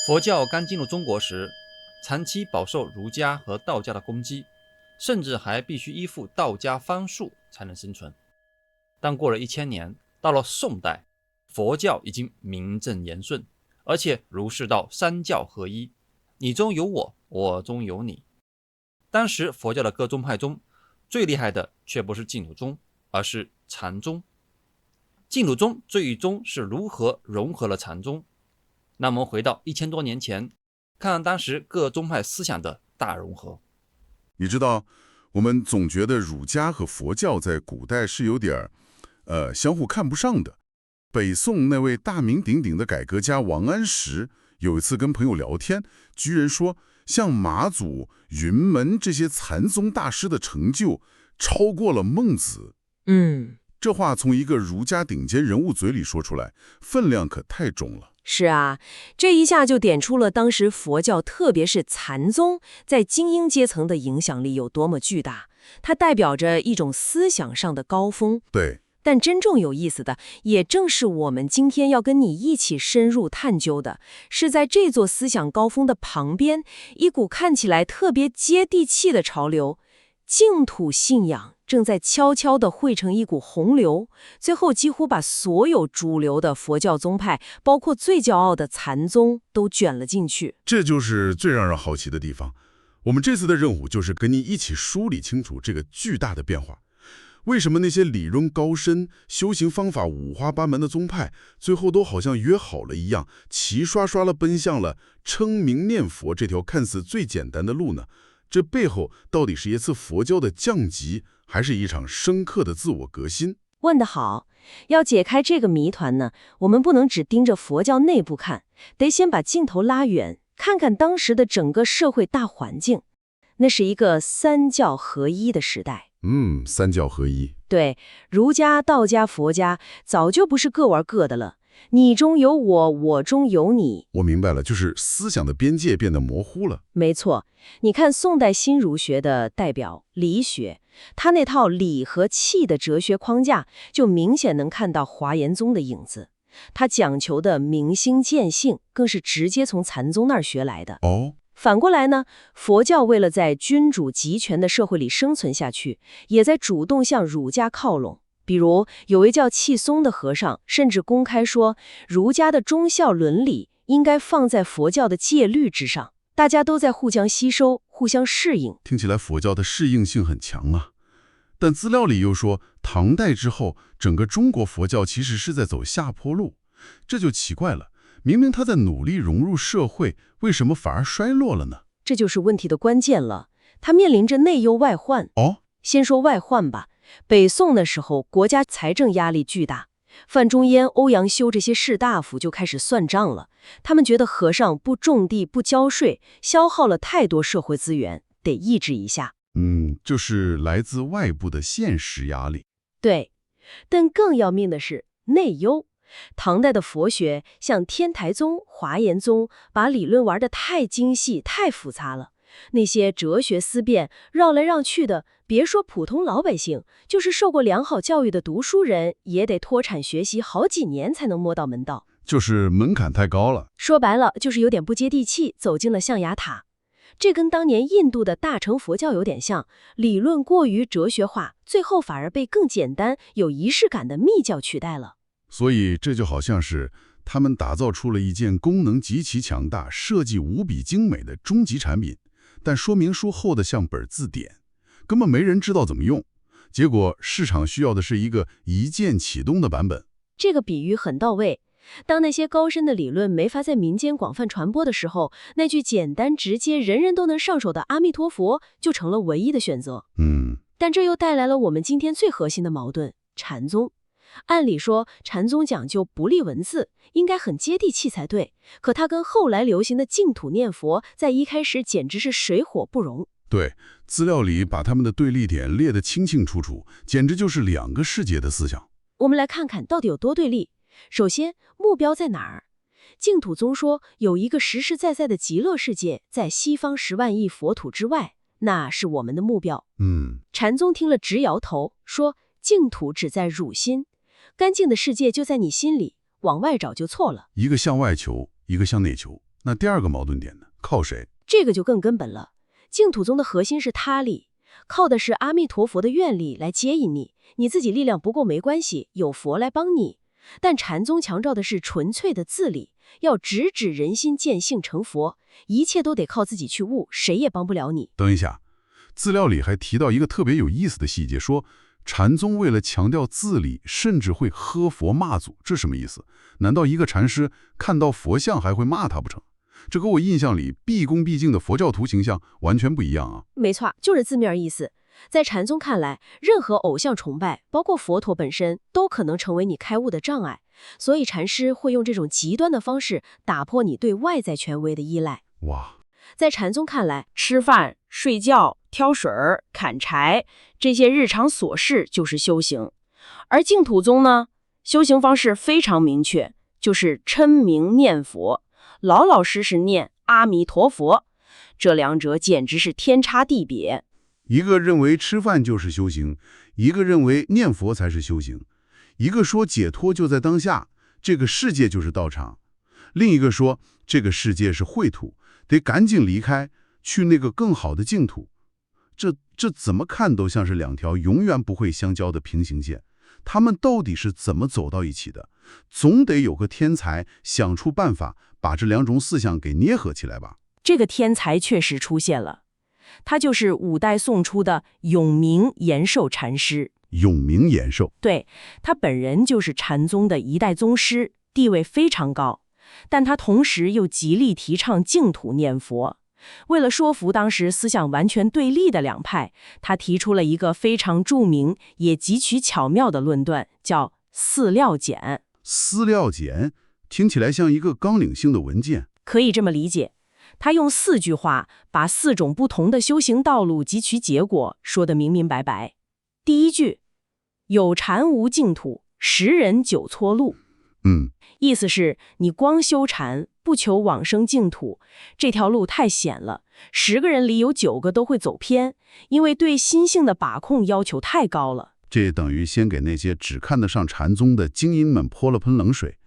佛教剛進入中國時，長期飽受儒家和道家的攻擊，甚至還必須依附道家方術才能生存。但過了1000年，到了宋代，佛教已經名正言順，而且儒釋道三教合一，你中有我，我中有你。當時佛教的各宗派中，最厲害的卻不是淨土宗，而是禪宗。淨土宗最終是如何融合了禪宗？那麼回到1000多年前，看看當時各宗派思想的大融合。你知道，我們总覺得儒家和佛教在古代是有點相互看不上的。北宋那位大名鼎鼎的改革家王安石有一次跟朋友聊天，居然說像馬祖、雲門這些禪宗大師的成就超過了孟子。這話從一個儒家頂尖人物嘴裡說出來，分量可太重了。是啊，這一下就點出了當時佛教，特別是禪宗，在精英階層的影響力有多麼巨大。它代表着一種思想上的高峰。对。但真正有意思的，也正是我們今天要跟你一起深入探究的，是在這座思想高峰的旁邊，一股看起來特別接地氣的潮流——淨土信仰正在悄悄地匯成一股洪流，最後幾乎把所有主流的佛教宗派，包括最驕傲的禪宗，都捲了進去。這就是最讓人好奇的地方。我們這次的任務就是跟你一起梳理清楚這個巨大的變化。為什麼那些理論高深、修行方法五花八門的宗派，最後都好像約好了一樣，齊刷刷地奔向了稱名念佛這條看似最簡單的路呢？這背後到底是一次佛教的降級，還是一場深刻的自我革新？問得好，要解開這個謎團呢，我們不能只盯着佛教內部看，得先把鏡頭拉遠，看看當時的整個社會大環境。那是一個三教合一的時代。三教合一。对，儒家、道家、佛家早就不是各玩各的了，你中有我，我中有你。我明白了，就是思想的邊界變得模糊了。沒錯，你看宋代新儒學的代表理學，他那套理和氣的哲學框架，就明顯能看到華嚴宗的影子。他講求的明心見性，更是直接從禪宗那兒學來的。反過來呢，佛教為了在君主集權的社會裡生存下去，也在主動向儒家靠攏。比如有位叫契松的和尚，甚至公開說，儒家的忠孝倫理應該放在佛教的戒律之上，大家都在互相吸收、互相適應。聽起來佛教的適應性很強啊，但資料裡又說，唐代之後，整個中國佛教其實是在走下坡路，這就奇怪了。明明他在努力融入社會，為什麼反而衰落了呢？這就是問題的關鍵了。他面臨着內憂外患。先說外患吧。北宋的時候，國家財政壓力巨大，范仲淹、歐陽修這些士大夫就開始算賬了。他們覺得和尚不種地、不交稅，消耗了太多社會資源，得抑制一下。就是來自外部的現實壓力。對，但更要命的是內憂。唐代的佛學像天台宗、華嚴宗，把理論玩得太精細、太複雜了。那些哲學思辨繞來繞去的，別說普通老百姓，就是受過良好教育的讀書人，也得脫產學習好幾年才能摸到門道。就是門檻太高了。說白了，就是有點不接地氣，走進了象牙塔。這跟當年印度的大乘佛教有點像，理論過於哲學化，最後反而被更簡單、有儀式感的密教取代了。所以這就好像是他們打造出了一件功能極其強大、設計無比精美的終極產品，但說明書厚得像本字典，根本沒人知道怎麼用。結果市場需要的是一個一鍵啟動的版本。這個比喻很到位。當那些高深的理論沒法在民間廣泛傳播的時候，那句簡單直接、人人都能上手的阿彌陀佛就成了唯一的選擇。但這又帶來了我們今天最核心的矛盾——禪宗。按理說，禪宗講究不立文字，應該很接地氣才對。可它跟後來流行的淨土念佛，在一開始簡直是水火不容。對，資料裡把他們的對立點列得清清楚楚，簡直就是兩個世界的思想。我們來看看到底有多對立。首先，目標在哪兒？淨土宗說有一個實實在在的極樂世界，在西方10萬億佛土之外，那是我們的目標。禪宗聽了直搖頭，說淨土只在汝心。乾淨的世界就在你心裡，往外找就錯了。一個向外求，一個向內求，那第二個矛盾點呢？靠誰？這個就更根本了。淨土宗的核心是他力，靠的是阿彌陀佛的願力來接引你，你自己力量不夠沒關係，有佛來幫你。但禪宗強調的是純粹的自力，要直指人心見性成佛，一切都得靠自己去悟，誰也幫不了你。等一下，資料裡還提到一個特別有意思的細節，說禪宗為了強調自力，甚至會喝佛罵祖，這什麼意思？難道一個禪師看到佛像還會罵他不成？這和我印象裡畢恭畢敬的佛教徒形象完全不一樣啊！沒錯，就是字面意思。在禪宗看來，任何偶像崇拜，包括佛陀本身，都可能成為你開悟的障礙。所以禪師會用這種極端的方式打破你對外在權威的依賴。哇，在禪宗看來，吃飯、睡覺、挑水、砍柴這些日常瑣事就是修行。而淨土宗呢，修行方式非常明確，就是稱名念佛，老老實實念阿彌陀佛。這兩者簡直是天差地別。一個認為吃飯就是修行，一個認為念佛才是修行。一個說解脫就在當下，這個世界就是道場；另一個說這個世界是穢土，得趕緊離開，去那個更好的淨土。這怎麼看都像是兩條永遠不會相交的平行線。他們到底是怎麼走到一起的？總得有個天才想出辦法把這兩種思想給捏合起來吧？這個天才確實出現了，他就是5代宋初的永明延壽禪師。永明延壽，對，他本人就是禪宗的一代宗師，地位非常高，但他同時又極力提倡淨土念佛。為了說服當時思想完全對立的兩派，他提出了一個非常著名也極其巧妙的論斷，叫四料簡。四料簡聽起來像一個綱領性的文件，可以這麼理解。他用4句話把4種不同的修行道路及其結果說得明明白白。第一句，有禪無淨土，10人9錯路。意思是你光修禪不求往生淨土，這條路太險了，10個人裡有9個都會走偏，因為對心性的把控要求太高了。這等於先給那些只看得上禪宗的精英們潑了盆冷水。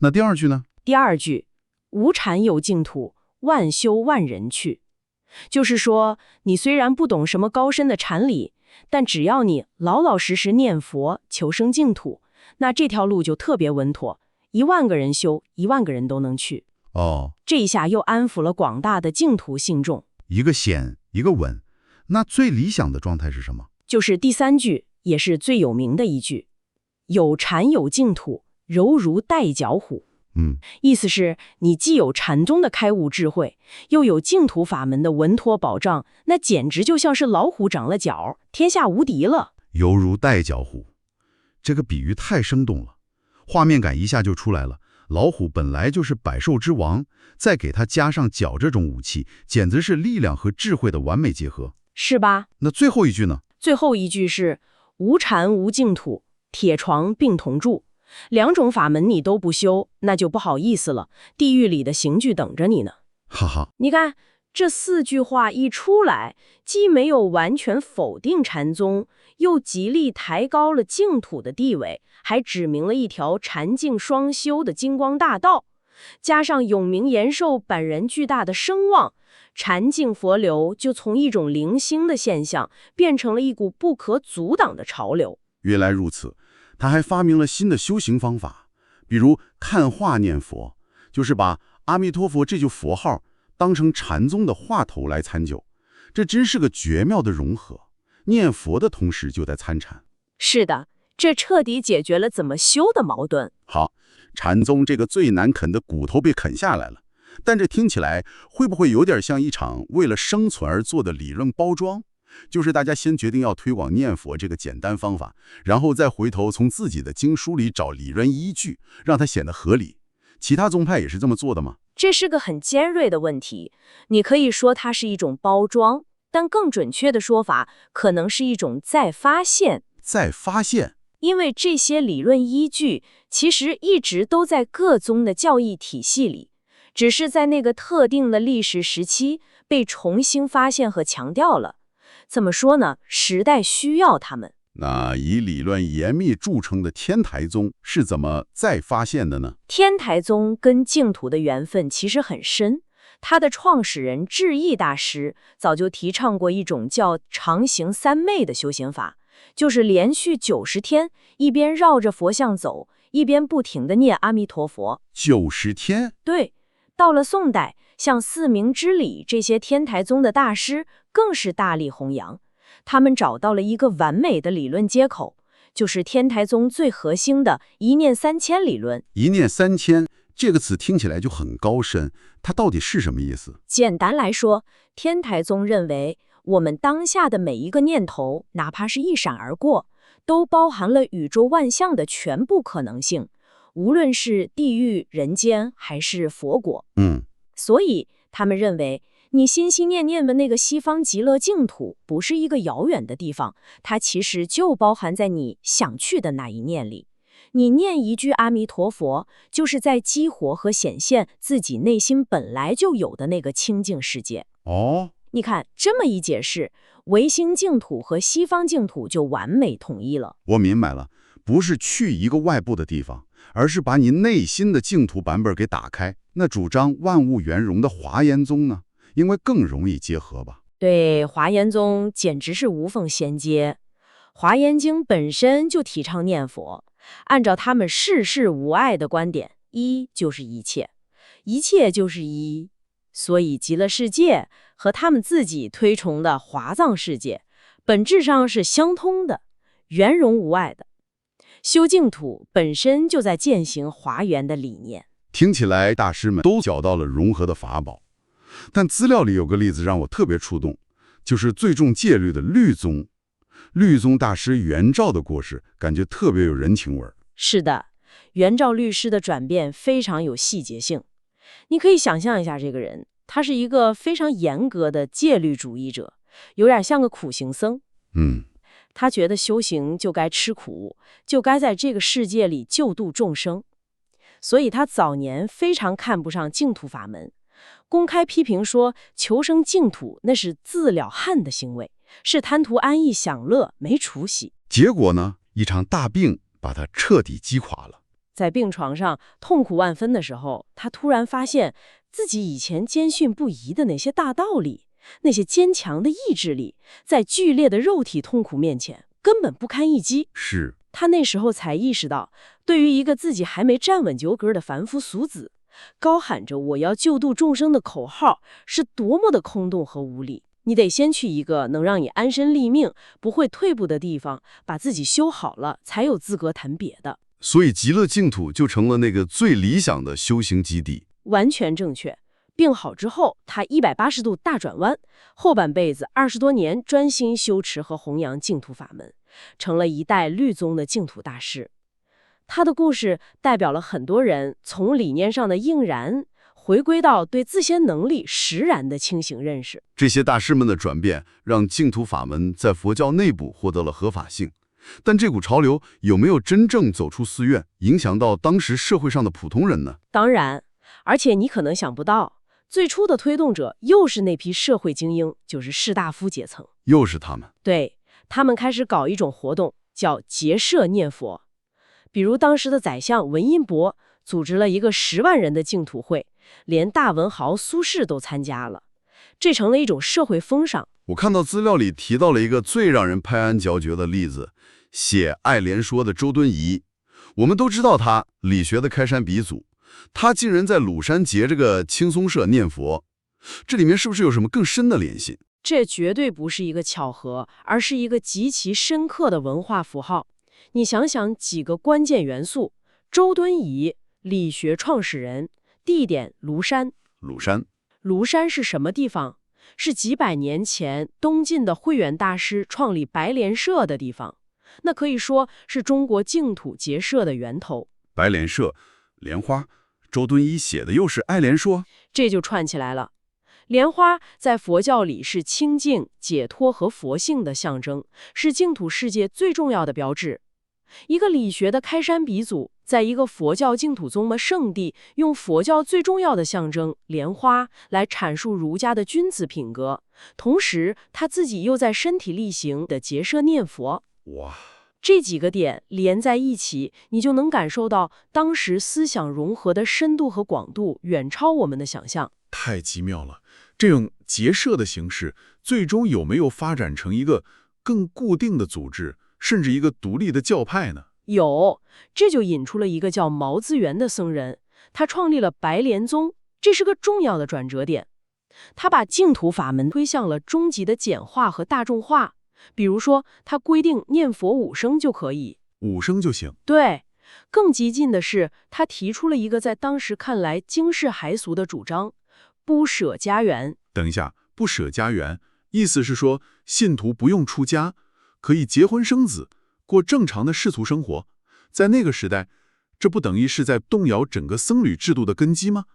那第二句呢？第二句，無禪有淨土，萬修萬人去。就是說，你雖然不懂什麼高深的禪理，但只要你老老實實念佛，求生淨土，那這條路就特別穩妥，10000個人修，10000個人都能去。這一下又安撫了廣大的淨土信眾。一個險，一個穩，那最理想的狀態是什麼？就是第3句，也是最有名的一句，有禪有淨土，柔如帶角虎。意思是你既有禪宗的開悟智慧，又有淨土法門的穩妥保障，那簡直就像是老虎長了角，天下無敵了。犹如帶角虎，這個比喻太生動了，畫面感一下就出來了。老虎本來就是百獸之王，再給它加上角這種武器，簡直是力量和智慧的完美結合，是吧？那最後一句呢？最後一句是無禪無淨土，鐵床並同住。2種法門你都不修，那就不好意思了，地獄裡的刑具等着你呢。哈哈，你看這4句話一出來，既沒有完全否定禪宗，又極力抬高了淨土的地位，還指明了一條禪淨雙修的金光大道。加上永明延壽本人巨大的聲望，禪淨佛流就從一種零星的現象，變成了一股不可阻擋的潮流。原來如此。他還發明了新的修行方法，比如看畫念佛，就是把阿彌陀佛這句佛號當成禪宗的話頭來參究，這真是個絕妙的融合。念佛的同時就在參禪。是的，這徹底解決了怎麼修的矛盾。好，禪宗這個最難啃的骨頭被啃下來了，但這聽起來會不會有點像一場為了生存而做的理論包裝？就是大家先決定要推廣念佛這個簡單方法，然後再回頭從自己的經書裡找理論依據，讓它顯得合理。其他宗派也是這麼做的嗎？這是個很尖銳的問題。你可以說它是一種包裝，但更準確的說法可能是一種再發現。再發現，因為這些理論依據其實一直都在各宗的教義體系裡，只是在那個特定的歷史時期被重新發現和強調了。怎麼說呢？時代需要他們。那以理論嚴密著稱的天台宗是怎麼再發現的呢？天台宗跟淨土的緣分其實很深，它的創始人智義大師早就提倡過一種叫常行三昧的修行法，就是連續90天，一邊繞着佛像走，一邊不停地念阿彌陀佛。90天？對，到了宋代，像四明之禮這些天台宗的大師更是大力弘揚。他們找到了一個完美的理論接口，就是天台宗最核心的一念三千理論。一念三千這個詞聽起來就很高深，它到底是什麼意思？簡單來說，天台宗認為我們當下的每一個念頭，哪怕是一閃而過，都包含了宇宙萬象的全部可能性，無論是地獄、人間還是佛國。所以他們認為，你心心念念的那個西方極樂淨土，不是一個遙遠的地方，它其實就包含在你想去的那一念裡。你念一句阿彌陀佛，就是在激活和顯現自己內心本來就有的那個清淨世界。你看，這麼一解釋，唯心淨土和西方淨土就完美統一了。我明白了，不是去一個外部的地方，而是把你內心的淨土版本給打開。那主張萬物圓融的華嚴宗呢？因為更容易結合吧？對，華嚴宗簡直是無縫銜接。華嚴經本身就提倡念佛，按照他們世事無礙的觀點，一就是一切，一切就是一，所以極樂世界和他們自己推崇的華藏世界本質上是相通的，圓融無礙的。修淨土本身就在踐行華嚴的理念。聽起來大師們都找到了融合的法寶。但資料裡有個例子讓我特別觸動，就是最重戒律的律宗。律宗大師圓照的故事，感覺特別有人情味兒。是的，圓照律師的轉變非常有細節性。你可以想象一下，這個人他是一個非常嚴格的戒律主義者，有點像個苦行僧。他覺得修行就該吃苦，就該在這個世界裡救度眾生，所以他早年非常看不上淨土法門。公開批評說，求生淨土那是自了漢的行為，是貪圖安逸享樂，沒出息。結果呢，一場大病把他徹底擊垮了。在病床上痛苦萬分的時候，他突然發現自己以前堅信不疑的那些大道理，那些堅強的意志力，在劇烈的肉體痛苦面前根本不堪一擊。是，他那時候才意識到，對於一個自己還沒站穩腳跟的凡夫俗子，高喊着我要救度眾生的口號是多麼的空洞和無力。你得先去一個能讓你安身立命、不會退步的地方，把自己修好了，才有資格談別的。所以極樂淨土就成了那個最理想的修行基地。完全正確。病好之後，他180度大轉彎，後半輩子20多年專心修持和弘揚淨土法門，成了一代律宗的淨土大師。他的故事代表了很多人從理念上的應然，回歸到對自身能力實然的清醒認識。這些大師們的轉變，讓淨土法門在佛教內部獲得了合法性。但這股潮流有沒有真正走出寺院，影響到當時社會上的普通人呢？當然，而且你可能想不到，最初的推動者又是那批社會精英，就是士大夫階層。又是他們。對，他們開始搞一種活動，叫結社念佛。比如當時的宰相文音博組織了一個10萬人的淨土會，連大文豪蘇軾都參加了，這成了一種社會風尚。我看到資料裡提到了一個最讓人拍案叫絕的例子，寫《愛蓮說》的周敦頤。我們都知道他理學的開山鼻祖，他竟然在魯山結這個青松社念佛，這裡面是不是有什麼更深的聯繫？這絕對不是一個巧合，而是一個極其深刻的文化符號。你想想幾個關鍵元素：周敦頤，理學創始人，地點廬山。廬山是什麼地方？是幾百年前東晉的慧遠大師創立白蓮社的地方。那可以說是中國淨土結社的源頭。白蓮社、蓮花，周敦頤寫的又是《愛蓮說》，這就串起來了。蓮花在佛教裡是清淨、解脫和佛性的象徵，是淨土世界最重要的標誌。一個理學的開山鼻祖，在一個佛教淨土宗的聖地，用佛教最重要的象徵蓮花來闡述儒家的君子品格，同時他自己又在身體力行的結社念佛。哇，這幾個點連在一起，你就能感受到当時思想融合的深度和廣度遠超我們的想象。太奇妙了！這種結社的形式，最終有沒有發展成一個更固定的組織，甚至一個獨立的教派呢？有，這就引出了一個叫毛資源的僧人，他創立了白蓮宗，這是個重要的轉折點。他把淨土法門推向了終極的簡化和大眾化。比如說，他規定念佛5聲就可以5聲就行。對，更激進的是，他提出了一个在當時看來驚世駭俗的主張：不捨家園。等一下，不捨家園，意思是說信徒不用出家，可以結婚生子，過正常的世俗生活。在那個時代，這不等於是在動搖整個僧侶制度的根基嗎？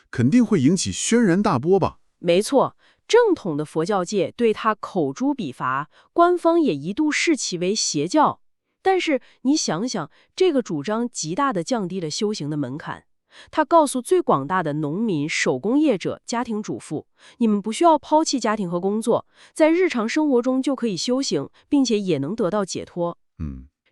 肯定會引起軒然大波吧？沒錯，正統的佛教界對他口誅筆伐，官方也一度視其為邪教。但是你想想，這個主張極大地降低了修行的門檻。他告訴最廣大的農民、手工業者、家庭主婦，你們不需要拋棄家庭和工作，在日常生活中就可以修行，並且也能得到解脫。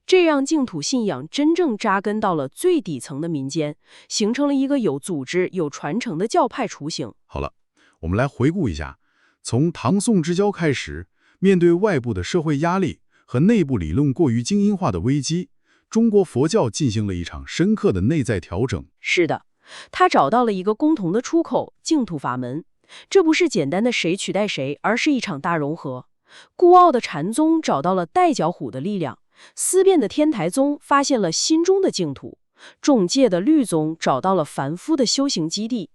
這讓淨土信仰真正扎根到了最底層的民間，形成了一個有組織、有傳承的教派雛形。好了，我們來回顧一下，從唐宋之交開始，面對外部的社會壓力和內部理論過於精英化的危機，中國佛教進行了一場深刻的內在調整。是的，他找到了一個共同的出口——淨土法門。這不是簡單的誰取代誰，而是一場大融合。孤傲的禪宗找到了帶腳虎的力量，思辨的天台宗發現了心中的淨土，重戒的律宗找到了凡夫的修行基地。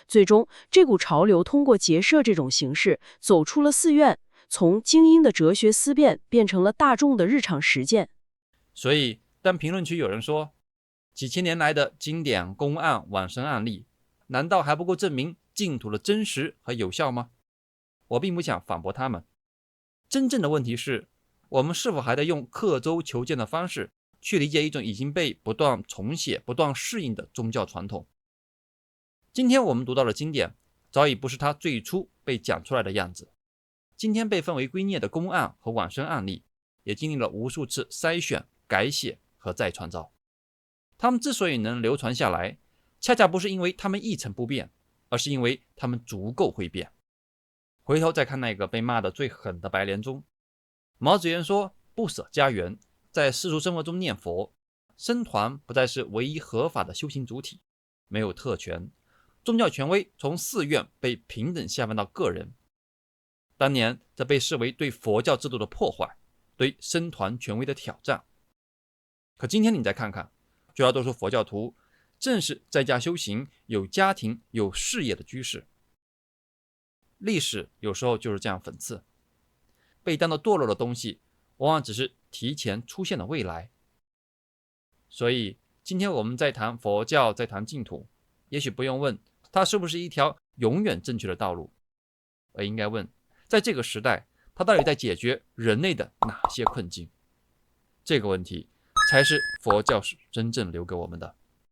最終，這股潮流通過結社這種形式走出了寺院，從精英的哲學思辨變成了大眾的日常實踐。所以，當評論區有人說幾千年來的經典、公案、往生案例，難道還不夠證明淨土的真實和有效嗎？我並不想反駁他們。真正的問題是，我們是否還得用刻舟求劍的方式去理解一種已經被不斷重寫、不斷適應的宗教傳統？今天我們讀到的經典，早已不是它最初被講出來的樣子。今天被分為圭臬的公案和往生案例，也經歷了無數次篩選、改寫和再創造。他們之所以能流傳下來，恰恰不是因為他們一成不變，而是因為他們足夠會變。回頭再看那個被罵得最狠的白蓮宗，毛子元說不捨家園，在世俗生活中念佛，僧團不再是唯一合法的修行主體，沒有特權，宗教權威從寺院被平等下放到個人。當年這被視為對佛教制度的破壞，對僧團權威的挑戰。可今天你再看看，絕大多數佛教徒正是在家修行、有家庭、有事業的居士。歷史有時候就是這樣諷刺，被當作墮落的東西，往往只是提前出現的未來。所以今天我們在談佛教，在談淨土，也許不用問它是不是一條永遠正確的道路，而應該問，在這個時代，它到底在解決人類的哪些困境？這個問題才是佛教史真正留給我們的。